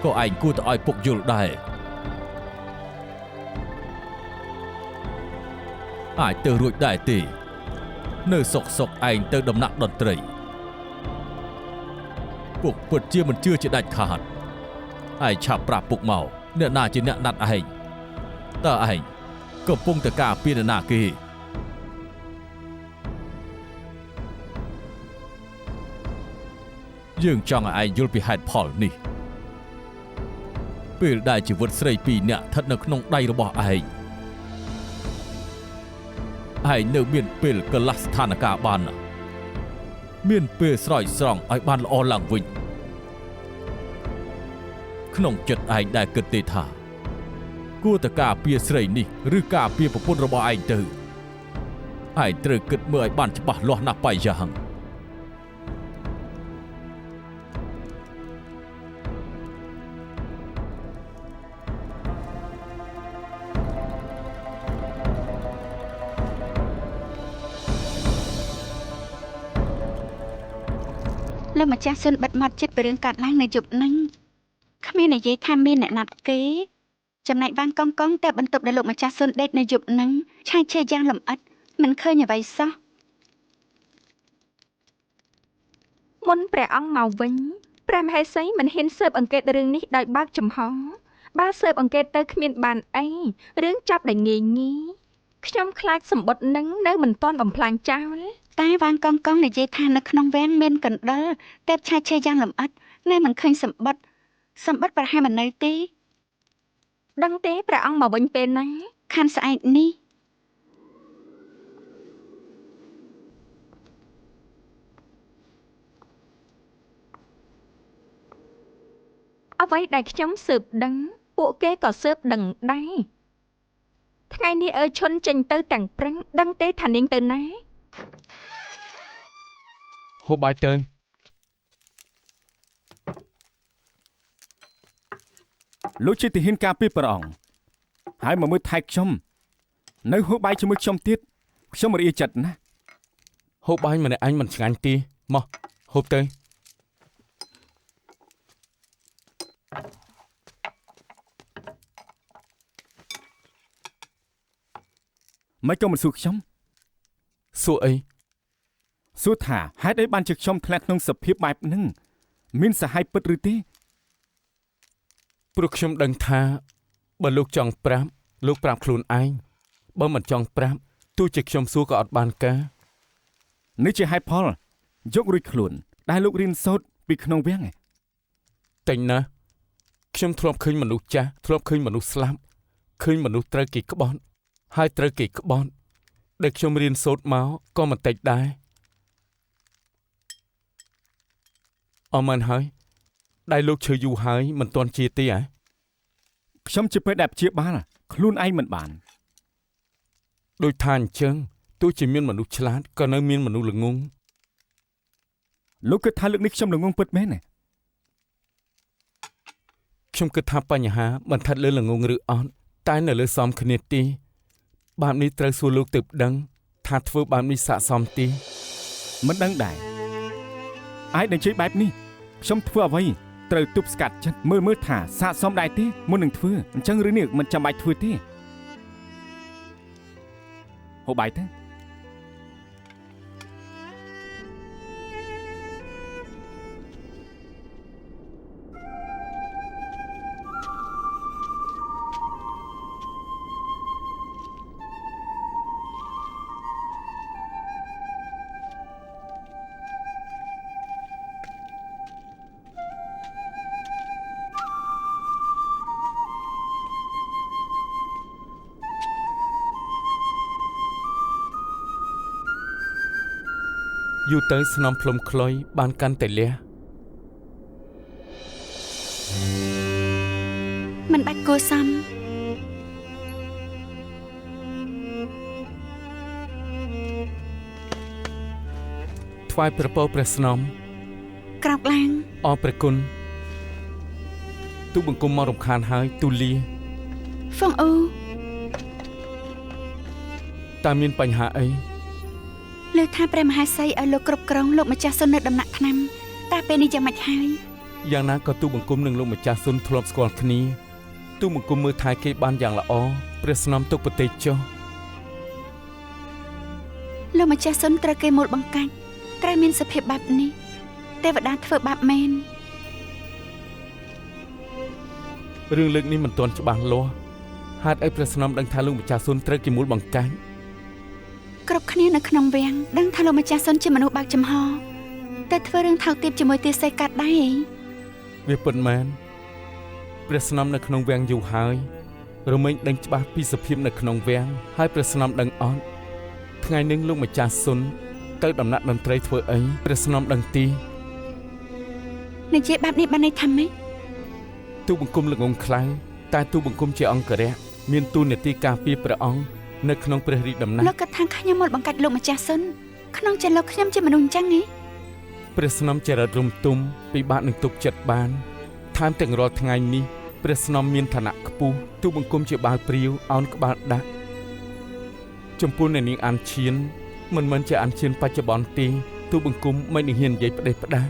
ក៏ឯងគួរតែឲ្យពុកយល់ដែរអាចទៅរួចដែរទេនៅសុកឯងទៅដំណាក់តន្ត្រីពុកពិតជាមិនជឿជាដាច់ខាតឯងឆាប់ប្រាប់ពុកមកអ្នកណាជាអ្នកណាត់ឯងតើឯងកំពុងតែការពារអ្នកណាគេយើងចង់ឲ្យឯងយល់ពីហេតុផលនេះពេលដែលជីវិតស្រីពីរនាក់ស្ថិតនៅក្នុងដៃរបស់ឯងនៅមានពេលកន្លះស្ថានភាពបានមានពេលស្រោចស្រង់ឲ្យបានល្អឡើងវិញក្នុងចិត្តឯងដែលគិតទេថាគួរតែការពារស្រីនេះឬការពារប្រពន្ធរបស់ឯងទៅឯងត្រូវគិតមើលឲ្យបានច្បាស់លាស់ណាស់បាយយ៉ាងលោកម្ចាស់ស៊ុនបិទមាត់ចិត្តពីរឿងកាត់ឡើងនៅយប់ហ្នឹងគ្មាននិយាយថាមានអ្នកណាត់គេចំណែកបានកងតែបន្ទប់ដែលលោកម្ចាស់ស៊ុនដេកនៅយប់ហ្នឹងឆាយឆេរយ៉ាងលម្អិតមិនឃើញអ្វីសោះមុនព្រះអង្គមកវិញព្រះមហេសីមិនហ៊ានស៊ើបអង្កេតរឿងនេះដោយបើកចំហបើស៊ើបអង្កេតទៅគ្មានបានអីរឿងចាប់ដែលងាយខ្ញុំខ្លាចសម្បត្តិនឹងនៅមិនទាន់បំផ្លាញចោលតែវាងកងនិយាយថានៅក្នុងវាំងមានកណ្ដុរតែឆាយឆេរយ៉ាងលម្អិតនៅមិនឃើញសម្បត្តិប្រហែលមិននៅទេដឹងទេព្រះអង្គមកវិញពេលណាខាន់ស្អែកនេះអ្វីដែលខ្ញុំស៊ើបដឹងពួកគេក៏ស៊ើបដឹងដែរថ្ងៃនេះឈុនចេញទៅទាំងព្រឹងដឹងទេថានាងទៅណាហូបបាយទៅលោកជាទាហានការពារព្រះអង្គហើយមកមើលថែខ្ញុំនៅហូបបាយជាមួយខ្ញុំទៀតខ្ញុំរីកចិត្តណាស់ហូបបាយម្នាក់ឯងមិនឆ្ងាញ់ទេមកហូបទៅមិនក៏មិនសួរខ្ញុំសួរអីសួរថាហេតុអីបានជាខ្ញុំធ្លាក់ក្នុងសភាពបែបហ្នឹងមានសហាយពិតឬទេព្រោះខ្ញុំដឹងថាបើលោកចង់ប្រាប់លោកប្រាប់ខ្លួនឯងបើមិនចង់ប្រាប់ទោះជាខ្ញុំសួរក៏អត់បានការនេះជាហេតុផលយករួចខ្លួនដែលលោករៀនសូត្រពីក្នុងវាំងតែណាខ្ញុំធ្លាប់ឃើញមនុស្សចាស់ធ្លាប់ឃើញមនុស្សស្លាប់ឃើញមនុស្សត្រូវគេក្បត់ហើយត្រូវគេក្បត់ដែលខ្ញុំរៀនសូត្រមកក៏មិនតិចដែរអមមិនហើយដែលលោកឈឺយូរហើយមិនទាន់ជាទេខ្ញុំជាពេទ្យដែលព្យាបាលខ្លួនឯងមិនបានដូចថាអញ្ចឹងទោះជាមានមនុស្សឆ្លាតក៏នៅមានមនុស្សល្ងងលោកគិតថាលើកនេះខ្ញុំល្ងងពិតមែនទេខ្ញុំគិតថាបញ្ហាមិនថាលើល្ងងឬអត់តែនៅលើសមគ្នាទេបែបនេះត្រូវសួរលោកទើបដឹងថាធ្វើបែបនេះស័ក្តិសមទេមិនដឹងដែរឯងនិយាយបែបនេះខ្ញុំធ្វើអ្វីត្រូវទប់ស្កាត់ចិត្តមើលថាស័ក្តិសមដែរទេមុននឹងធ្វើអញ្ចឹងរឿងនេះមិនចាំបាច់ធ្វើទេហូបបាយទៅ យូរទៅស្នំផ្លុំខ្លុយបានកាន់តែលះ មិនបាច់គួរសម ថ្វាយព្រះពរព្រះស្នំ ក្រោកឡើង អរព្រះគុណទូបង្គំមករំខានហើយទូលា ហ្វុងអ៊ូ តើមានបញ្ហាអី លើថាព្រះមហាសីឲ្យលោកគ្រប់គ្រងលោកម្ចាស់សុននៅដំណាក់ថ្នាំតើពេលនេះយ៉ាងម៉េចហើយ យ៉ាងណាក៏ទូបង្គំនិងលោកម្ចាស់សុនធ្លាប់ស្គាល់គ្នាទូបង្គំមើលថែគេបានយ៉ាងល្អព្រះស្នំទុកប្រទេសចុះ លោកម្ចាស់សុនត្រូវគេមូលបង្កាច់ត្រូវមានសភាពបែបនេះទេវតាធ្វើបាបមែន រឿងលើកនេះមិនទាន់ច្បាស់លាស់ហេតុអីព្រះស្នំដឹងថាលោកម្ចាស់សុនត្រូវគេមូលបង្កាច់ គ្រប់គ្នានៅក្នុងវាំងដឹងថាលោកម្ចាស់សុនជាមនុស្សបើកចំហតែធ្វើរឿងថោកទាបជាមួយទាសីកាត់ដែរ វាពិតមែនព្រះស្នំនៅក្នុងវាំងយូរហើយរមែងដឹងច្បាស់ពីសភាពនៅក្នុងវាំងហើយព្រះស្នំដឹងអត់ថ្ងៃនេះលោកម្ចាស់សុនទៅដំណាក់តន្ត្រីធ្វើអីព្រះស្នំដឹងទី និយាយបែបនេះបានន័យថាម៉េច ទូបង្គំល្ងងខ្លៅតែទូបង្គំជាអង្គរៈមានទូនាទីការពារព្រះអង្គនៅក្នុងព្រះរាជដំណាក់ លោកក៏ថាខ្ញុំមកបង្កាច់លោកម្ចាស់សុនក្នុងចិត្តលោកខ្ញុំជាមនុស្សអញ្ចឹងហ៎ ព្រះស្នំចរិតរំទុំពិបាកនឹងទប់ចិត្តបានថែមទាំងរាល់ថ្ងៃនេះព្រះស្នំមានឋានៈខ្ពស់ទូបង្គំជាបាវព្រាវអោនក្បាលដាក់ចំពោះអ្នកនាងអានឈៀនមិនមែនជាអានឈៀនបច្ចុប្បន្នទេទូបង្គំមិននឹងហ៊ាននិយាយផ្ដេសផ្ដាស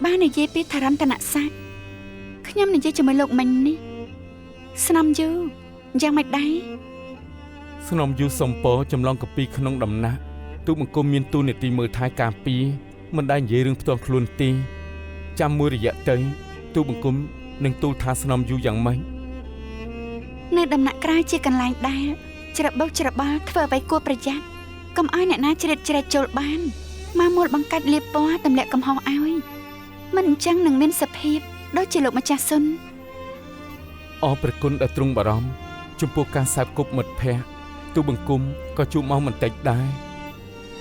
បាននិយាយពីធរន្តនស័ក្តិខ្ញុំនិយាយជាមួយលោកមិញនេះស្នំយូយ៉ាងម៉េចដែរ ស្នំយូសំពរចម្លងកពីក្នុងដំណាក់ទូបង្គំមានទូនាទីមើលថែការពារមិនដែលនិយាយរឿងផ្ទាល់ខ្លួនទេចាំមួយរយៈទៅទូបង្គំនឹងទូលថាស្នំយូយ៉ាងម៉េច នៅដំណាក់ក្រៅជាកន្លែងដែលច្របោកច្របល់ធ្វើអ្វីគួរប្រយ័ត្នកុំឲ្យអ្នកណាជ្រៀតជ្រែកចូលបានមកមូលបង្កាច់លាបពណ៌ទម្លាក់កំហុសឲ្យមិនអញ្ចឹងនឹងមានសភាពដូចជាលោកម្ចាស់សុន អរព្រះគុណដែលទ្រង់បារម្ភចំពោះការសែបគប់មិត្តភ័ក្តិទូបង្គំក៏ជួបមកមិនតិចដែរ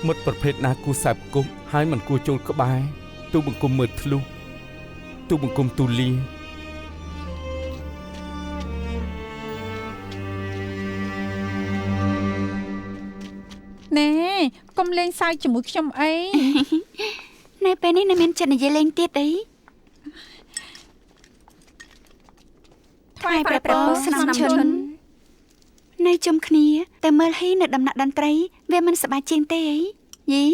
មិត្តប្រភេទណាគួរសែបគប់ហើយមិនគួរចូលក្បែរទូបង្គំមើលធ្លុះទូបង្គំទូលា ណែកុំលេងសើចជាមួយខ្ញុំអី នៅពេលនេះនៅមានចិត្តនិយាយលេងទៀតអី ថ្វាយព្រះពរស្នំឈុននៅជុំគ្នាតែមើលហ៊ីនៅដំណាក់តន្ត្រីវាមិនសប្បាយជាងទេអីយី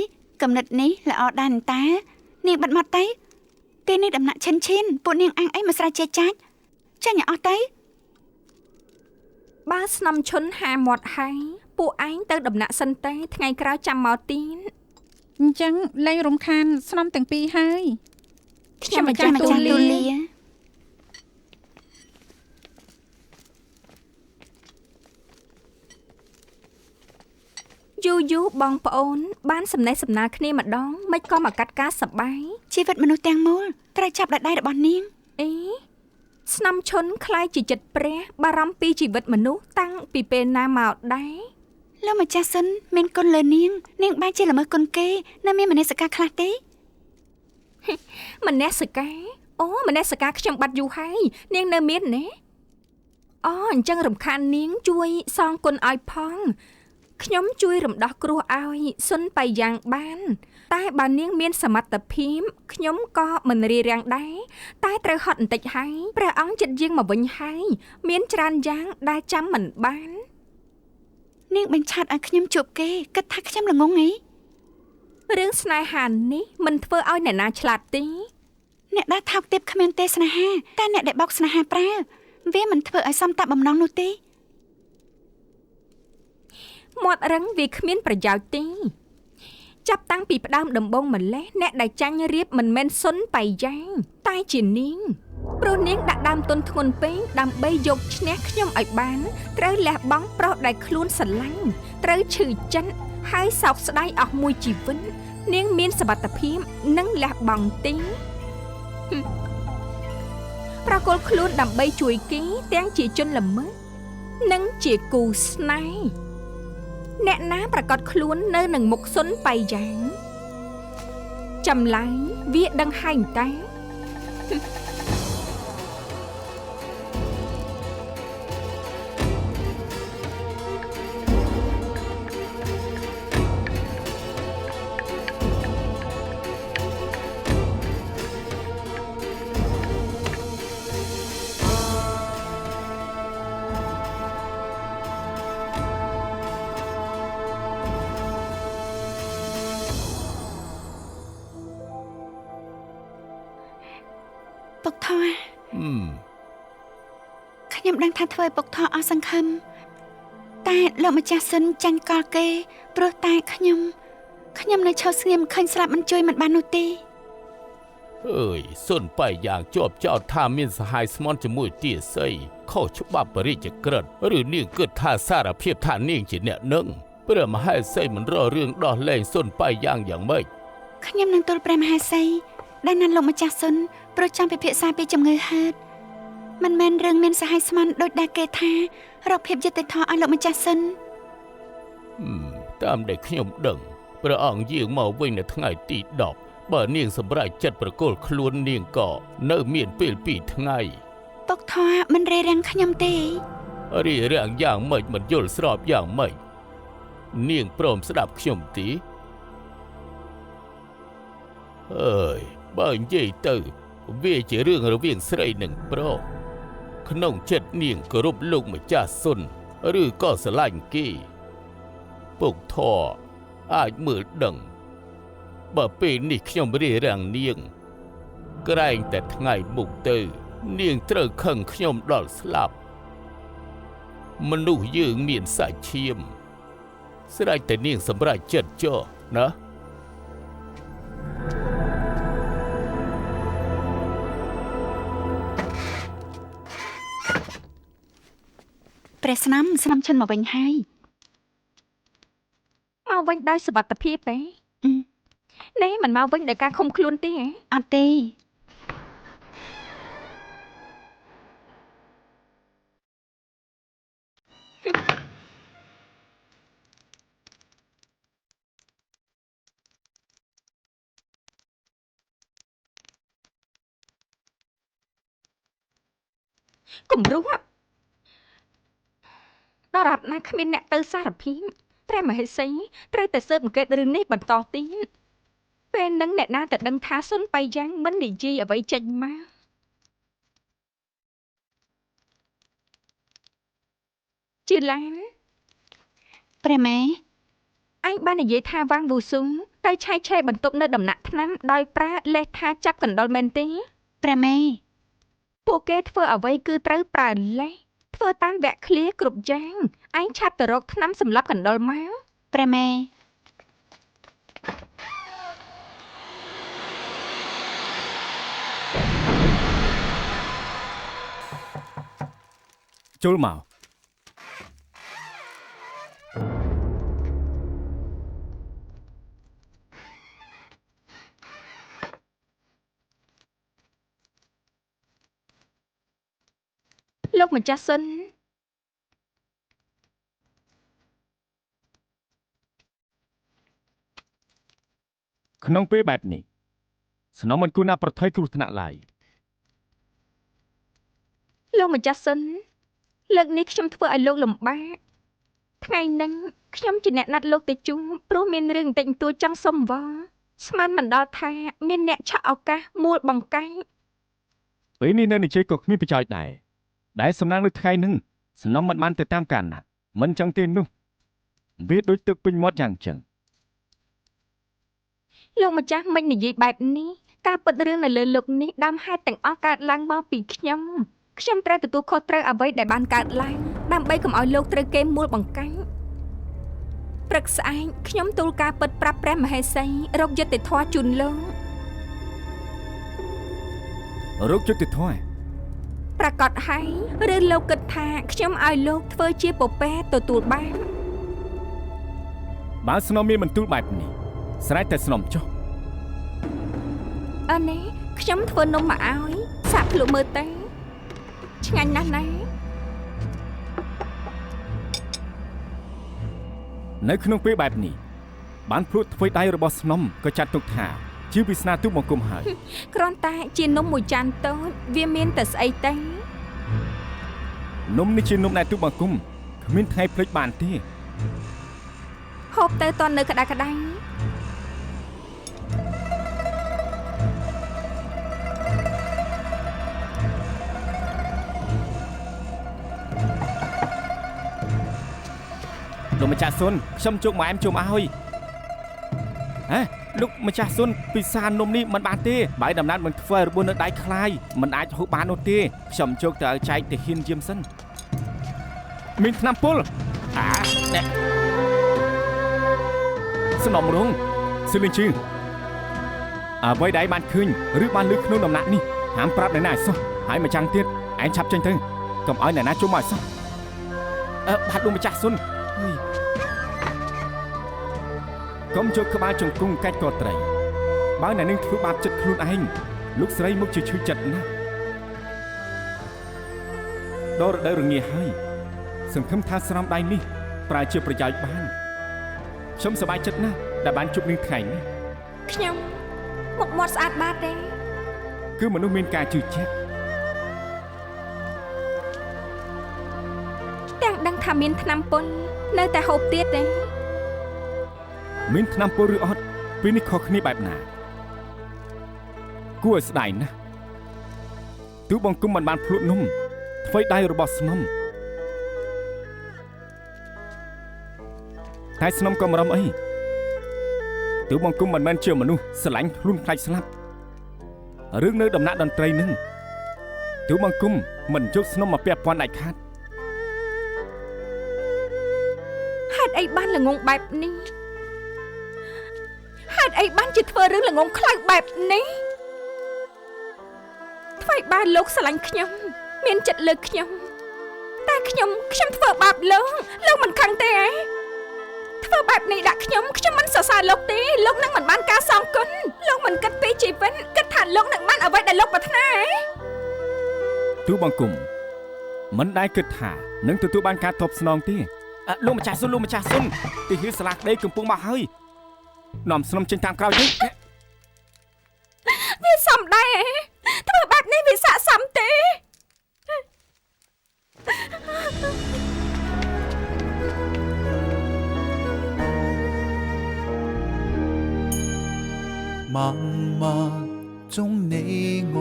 កំណត់នេះល្អដែរតានាងបាត់មកទៅពេលនេះដំណាក់ឈិនឈិនពួកនាងអាំងអីមកស្រែកជាចាច់ចាញ់ឲ្យអស់ទៅ បើស្នំឈុនហាមាត់ហើយពួកឯងទៅដំណាក់សិនតែថ្ងៃក្រោយចាំមកទៀត អញ្ចឹងលែងរំខានស្នំទាំងពីរហើយ ខ្ញុំម្ចាស់ទូលា យូយូបងប្អូនបានសំណេះសំណាលគ្នាម្ដងមិនក៏មកកាត់ការសបាយ ជីវិតមនុស្សទាំងមូលត្រូវចាប់ដោយដៃរបស់នាង អេស្នំឈុនខ្លាយជាចិត្តព្រះបារម្ភពីជីវិតមនុស្សតាំងពីពេលណាមកដែរ លោកម្ចាស់សុនមានគុណលើនាងនាងបែរជាល្មើសគុណគេនៅមានមនសិការខ្លះទេ មនសិការអូមនសិការខ្ញុំបាត់យូរហើយនាងនៅមានណាអូអញ្ចឹងរំខាននាងជួយសងគុណឲ្យផងខ្ញុំជួយរំដោះគ្រោះឲ្យសុនបៃយ៉ាងបានតែបើនាងមានសមត្ថភាពខ្ញុំក៏មិនរារាំងដែរតែត្រូវហត់បន្តិចហើយព្រះអង្គចិត្តយាងមកវិញហើយមានច្រើនយ៉ាងដែលចាំមិនបាន នាងបញ្ឆាត់ឲ្យខ្ញុំជួបគេគិតថាខ្ញុំល្ងងអី រឿងស្នេហានេះមិនធ្វើឲ្យអ្នកណាឆ្លាតទេ អ្នកដែលថោកទាបគ្មានទេស្នេហាតែអ្នកដែលបោកស្នេហាប្រើវាមិនធ្វើឲ្យសមតាបំណងនោះទេ មាត់រឹងវាគ្មានប្រយោជន៍ទេចាប់តាំងពីផ្ដើមដំបូងម្លេះអ្នកដែលចាញ់រៀបមិនមែនសុនបៃយ៉ាងតែជានាងព្រោះនាងដាក់ដើមទុនធ្ងន់ពេកដើម្បីយកឈ្នះខ្ញុំឲ្យបានត្រូវលះបង់ប្រុសដែលខ្លួនស្រឡាញ់ត្រូវឈឺចិត្តហើយសោកស្ដាយអស់មួយជីវិតនាងមានសមត្ថភាពនិងលះបង់ទេប្រកល់ខ្លួនដើម្បីជួយគេទាំងជាជនល្មើសនិងជាគូស្នេហ៍ អ្នកណាប្រកាសខ្លួននៅនឹងមុខសុនបៃយ៉ាងចម្លែងវាដឹងហើយតាពុកថោខ្ញុំដឹងថាធ្វើឲ្យពុកថោអស់សង្ឃឹមតែលោកម្ចាស់សិនចាញ់កលគេព្រោះតែខ្ញុំនៅឈរស្ងៀមឃើញស្លាប់មិនជួយមិនបាននោះទេអើយសុនបែយ៉ាងជាប់ចោទថាមានសហាយស្មន់ជាមួយទាសីខុសច្បាប់បរិជ្ជក្រិតឬនាងគិតថាសារភាពថានាងជាអ្នកនឹងព្រះមហេសីមិនរករឿងដោះលែងសុនបែយ៉ាងម៉េច ខ្ញុំនឹងទូលព្រះមហាសីដែលណាត់លោកម្ចាស់សុនព្រោះចង់ពិភាក្សាពីជំងឺហឺតមិនមែនរឿងមានសហាយស្មន់ដូចដែលគេថារកភាពយុត្តិធម៌ឲ្យលោកម្ចាស់សុនតាមដែលខ្ញុំដឹងព្រះអង្គយាងមកវិញនៅថ្ងៃទី10បើនាងសម្រេចចិត្តប្រគល់ខ្លួននាងក៏នៅមានពេល2ថ្ងៃពុកថោមិនរេរាំងខ្ញុំទេរីរាំងយ៉ាងម៉េចមិនយល់ស្របយ៉ាងម៉េចនាងព្រមស្ដាប់ខ្ញុំទីអើយបើនិយាយទៅវាជារឿងរវាងស្រីនិងប្រុសក្នុងចិត្តនាងគោរពលោកម្ចាស់សុនឬក៏ស្រឡាញ់គេពុកធរអាចមើលដឹងបើពេលនេះខ្ញុំរារាំងនាងក្រែងតែថ្ងៃមុខទៅនាងត្រូវខឹងខ្ញុំដល់ស្លាប់មនុស្សយើងមានសាច់ឈាមស្រេចតែនាងសម្រេចចិត្តចុះណាព្រះស្នំឈិនមកវិញហើយមកវិញដោយសុវត្ថិភាពទេនេះមិនមកវិញដោយការឃុំខ្លួនទេអត់ទេគំរោះដល់រាប់ណាគ្មានអ្នកទៅសារភាពព្រះមហេសីត្រូវតែស៊ើបអង្កេតរឿងនេះបន្តទៀតពេលនឹងអ្នកណាទៅដឹងថាសុនបៃយ៉ាងមិននិយាយអ្វីចេញមកជាឡានព្រះម៉ែឯងបាននិយាយថាវាងវូស៊ុងទៅឆែកឆេរបន្ទប់នៅដំណាក់ថ្នាំដោយប្រើលេសថាចាប់កណ្ដុរមែនទេព្រះម៉ែពួកគេធ្វើអ្វីគឺត្រូវប្រើលេសធ្វើតាមវគ្គឃ្លាគ្រប់យ៉ាងឯងឆាប់ទៅរកថ្នាំសម្លាប់កណ្ដុរមកព្រះម៉ែចូលមកលោកម្ចាស់សិនក្នុងពេលបែបនេះស្នំមិនគួរណាប្រថុយគ្រោះថ្នាក់ឡើយលោកម្ចាស់សិនលើកនេះខ្ញុំធ្វើឲ្យលោកលំបាកថ្ងៃហ្នឹងខ្ញុំជាអ្នកណាត់លោកទៅជួបព្រោះមានរឿងបន្តិចបន្តួចចង់សុំវល់ស្មានមិនដល់ថាមានអ្នកឆក់ឱកាសមួលបង្កាច់ពេលនេះនៅនិយាយក៏គ្មានប្រយោជន៍ដែរសំណាងនៅថ្ងៃហ្នឹងស្នំមិនបានទៅតាមការណាត់មិនចឹងទេនោះវាដូចទឹកពេញមាត់យ៉ាងចឹងលោកម្ចាស់មិននិយាយបែបនេះការពិតរឿងនៅលើលោកនេះដើមហេតុទាំងអស់កើតឡើងមកពីខ្ញុំត្រូវទទួលខុសត្រូវអ្វីដែលបានកើតឡើងដើម្បីកុំឲ្យលោកត្រូវគេមួលបង្កាច់ព្រឹកស្អែកខ្ញុំទូលការពិតប្រាប់ព្រះមហេសីរកយុត្តិធម៌ជូនលោករកយុត្តិធម៌ប្រកាសហើយឬលោកគិតថាខ្ញុំឲ្យលោកធ្វើជាពពែទទួលបានបើស្នំមានបន្ទូលបែបនេះស្រេចតែស្នំចុះនេះខ្ញុំធ្វើនំមកឲ្យសាក់ភ្លុកមើលទៅឆ្ងាញ់ណាស់ណា នៅក្នុងពេលបែបនេះបានភ្លួតធ្វើដៃរបស់ស្នំក៏ចាត់ទុកថាជាវាសនាទូបង្គំហើយ គ្រាន់តែជានំមួយចានតូចវាមានតែស្អីទេ នំនេះជានំដែលទូបង្គំគ្មានថ្ងៃភ្លេចបានទេ ហូបទៅតនៅក្តៅក្តៅ លោកម្ចាស់សុនខ្ញុំជោគមកអែមជុំអើយហ៎លោកម្ចាស់សុនពិសាននំនេះមិនបានទេបាយដំណាត់មិនធ្វើឲ្យរបួសនៅដៃខ្លាយមិនអាចហូបបាននោះទេខ្ញុំជោគទៅឲ្យចែកទៅហ៊ានយាមសិនមានថ្នាំពុលអ្នកស្នំរងសិលិញជឿអ្វីដែលបានឃើញឬបានលើក្នុងដំណាក់នេះហាមប្រាប់អ្នកណាឲ្យសោះហើយមកចាំងទៀតឯងឆាប់ចេញទៅកុំឲ្យអ្នកណាជុំឲ្យសោះបាទលោកម្ចាស់សុនកុំយកក្បាលជង្គង់កាច់កត្រីបើអ្នកនឹងធ្វើបាបចិត្តខ្លួនឯងលោកស្រីមុខជាឈឺចិត្តណាស់ដល់រដូវរងាហើយសង្ឃឹមថាស្រោមដៃនេះប្រើជាប្រយោជន៍បានខ្ញុំសប្បាយចិត្តណាស់ដែលបានជួបនាងថ្ងៃនេះ ខ្ញុំមុខមាត់ស្អាតបាតទេ គឺមនុស្សមានការជឿជាក់ ទាំងដឹងថាមានថ្នាំពុននៅតែហូបទៀតទេ មានថ្នាំពុលឬអត់ពេលនេះខុសគ្នាបែបណាគួរឲ្យស្ដាយណាស់ទូបង្គំមិនបានភ្លួតនំធ្វើដៃរបស់ស្នំតែស្នំក៏មិនរំអីទូបង្គំមិនមែនជាមនុស្សស្រឡាញ់ខ្លួនខ្លាចស្លាប់រឿងនៅដំណាក់តន្ត្រីនឹងទូបង្គំមិនយកស្នំមកពាក់ព័ន្ធដាច់ខាត ហេតុអីបានល្ងងបែបនេះហេតុអីបានជាធ្វើរឿងល្ងងខ្លៅបែបនេះថ្មីបានលោកស្រឡាញ់ខ្ញុំមានចិត្តលើខ្ញុំតែខ្ញុំធ្វើបាបលោកមិនខឹងទេហ៎ធ្វើបែបនេះដាក់ខ្ញុំមិនសរសើរលោកទេលោកនឹងមិនបានការសងគុណលោកមិនគិតពីជីវិតគិតថាលោកនឹងបានអ្វីដែលលោកប្រាថ្នាហ៎ ទូបង្គំមិនដែលគិតថានឹងទទួលបានការតបស្នងទេលោកម្ចាស់សុនទីហ៊ីសាឡាក្តីកំពុងមកហើយនាំស្នំចេញតាមក្រោយនេះវាសំដែរធ្វើបែបនេះវាស័ក្តិសមទេ 默默中你我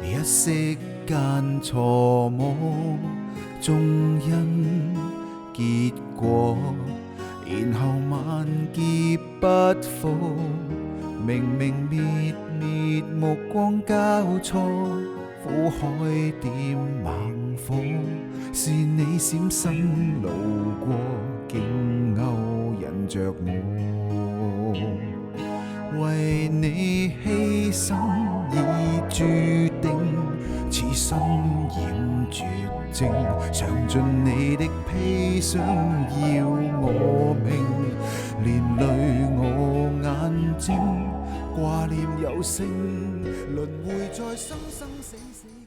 一息間錯摸，終因結果，然後萬劫不復，明明滅滅目光交錯，苦海點猛火，是你閃身路過，竟勾引着我。為你犧牲已注定，似心染絕症，嘗盡你的砒霜要我命，連累我眼睛掛念有聲，輪迴在生生死死。